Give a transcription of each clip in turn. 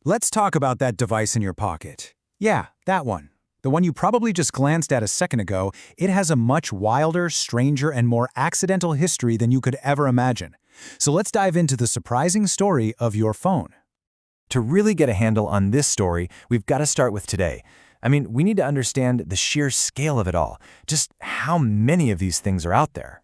Let's talk about that device in your pocket. Yeah, that one. The one you probably just glanced at a second ago. It has a much wilder, stranger, and more accidental history than you could ever imagine. So let's dive into the surprising story of your phone. To really get a handle on this story, we've got to start with today. We need to understand the sheer scale of it all, just how many of these things are out there.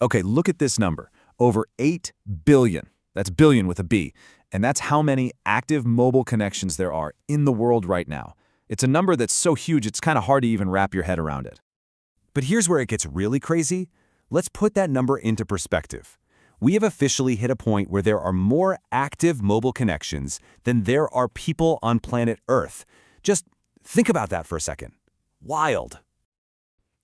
Okay, look at this number. Over 8 billion. That's billion with a B. And that's how many active mobile connections there are in the world right now. It's a number that's so huge it's kind of hard to even wrap your head around it. But here's where it gets really crazy. Let's put that number into perspective. We have officially hit a point where there are more active mobile connections than there are people on planet Earth. Just think about that for a second. Wild.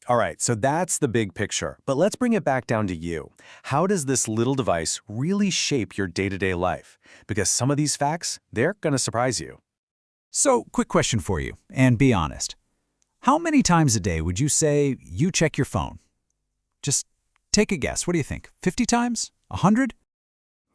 All right, so that's the big picture. But let's bring it back down to you. How does this little device really shape your day-to-day life? Because some of these facts, they're going to surprise you. So, quick question for you, and be honest. How many times a day would you say you check your phone? Just take a guess. What do you think? 50 times? 100?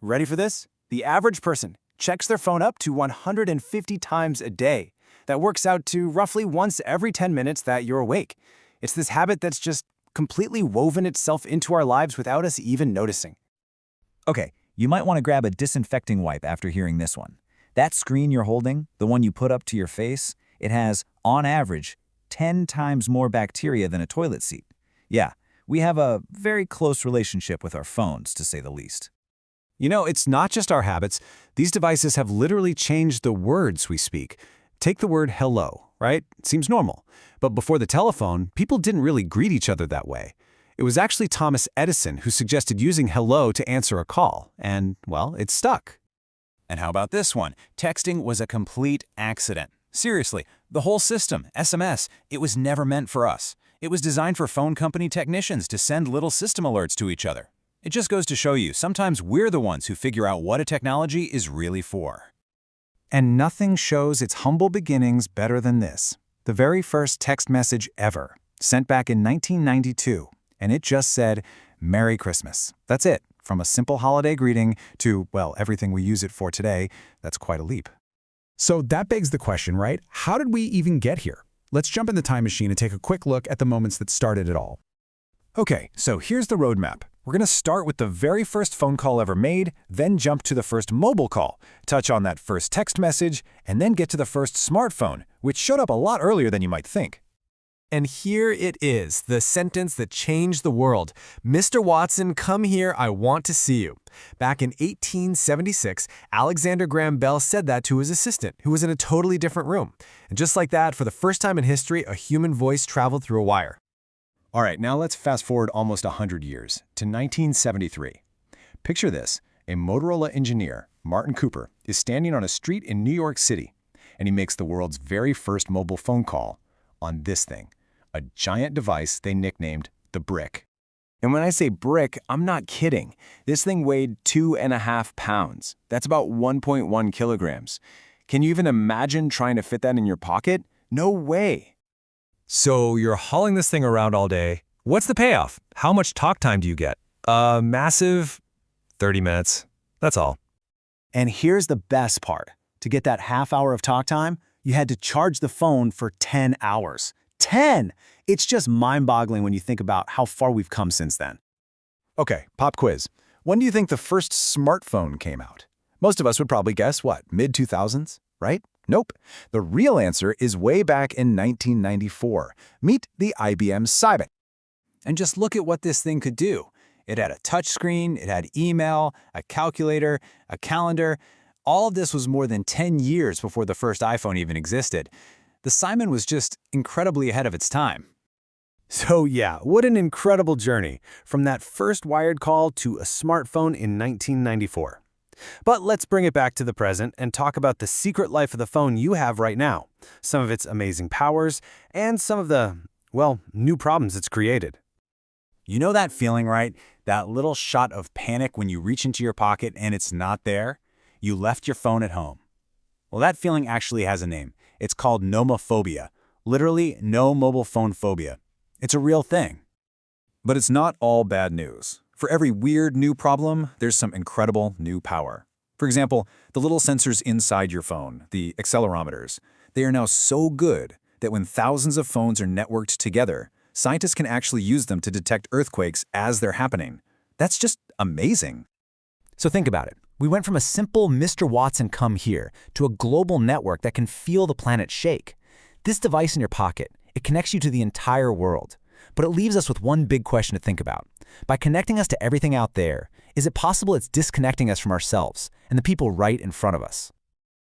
Ready for this? The average person checks their phone up to 150 times a day. That works out to roughly once every 10 minutes that you're awake. It's this habit that's just completely woven itself into our lives without us even noticing. Okay, you might want to grab a disinfecting wipe after hearing this one. That screen you're holding, the one you put up to your face, it has, on average, 10 times more bacteria than a toilet seat. Yeah, we have a very close relationship with our phones, to say the least. You know, it's not just our habits. These devices have literally changed the words we speak. Take the word hello, right? It seems normal. But before the telephone, people didn't really greet each other that way. It was actually Thomas Edison who suggested using hello to answer a call, and, well, it stuck. And how about this one? Texting was a complete accident. Seriously, the whole system, SMS, it was never meant for us. It was designed for phone company technicians to send little system alerts to each other. It just goes to show you, sometimes we're the ones who figure out what a technology is really for. And nothing shows its humble beginnings better than this. The very first text message ever, sent back in 1992, and it just said, "Merry Christmas." That's it. From a simple holiday greeting to, well, everything we use it for today, that's quite a leap. So that begs the question, right? How did we even get here? Let's jump in the time machine and take a quick look at the moments that started it all. Okay, so here's the roadmap. We're going to start with the very first phone call ever made, then jump to the first mobile call, touch on that first text message, and then get to the first smartphone, which showed up a lot earlier than you might think. And here it is, the sentence that changed the world. "Mr. Watson, come here, I want to see you." Back in 1876, Alexander Graham Bell said that to his assistant, who was in a totally different room. And just like that, for the first time in history, a human voice traveled through a wire. All right, now let's fast forward almost 100 years, to 1973. Picture this, a Motorola engineer, Martin Cooper, is standing on a street in New York City, and he makes the world's very first mobile phone call on this thing, a giant device they nicknamed the Brick. And when I say brick, I'm not kidding. This thing weighed 2.5 pounds. That's about 1.1 kilograms. Can you even imagine trying to fit that in your pocket? No way. So you're hauling this thing around all day. What's the payoff? How much talk time do you get? Massive 30 minutes. That's all. And here's the best part. To get that half hour of talk time, you had to charge the phone for 10 hours. 10! It's just mind-boggling when you think about how far we've come since then. Okay, pop quiz. When do you think the first smartphone came out? Most of us would probably guess, what, mid-2000s, right? Nope. The real answer is way back in 1994. Meet the IBM Cybit. And just look at what this thing could do. It had a touchscreen, it had email, a calculator, a calendar. All of this was more than 10 years before the first iPhone even existed. The Simon was just incredibly ahead of its time. So yeah, what an incredible journey, from that first wired call to a smartphone in 1994. But let's bring it back to the present and talk about the secret life of the phone you have right now, some of its amazing powers, and some of the, well, new problems it's created. You know that feeling, right? That little shot of panic when you reach into your pocket and it's not there? You left your phone at home. Well, that feeling actually has a name. It's called nomophobia, literally no mobile phone phobia. It's a real thing. But it's not all bad news. For every weird new problem, there's some incredible new power. For example, the little sensors inside your phone, the accelerometers, they are now so good that when thousands of phones are networked together, scientists can actually use them to detect earthquakes as they're happening. That's just amazing. So think about it. We went from a simple Mr. Watson come here to a global network that can feel the planet shake. This device in your pocket, it connects you to the entire world. But it leaves us with one big question to think about. By connecting us to everything out there, is it possible it's disconnecting us from ourselves and the people right in front of us?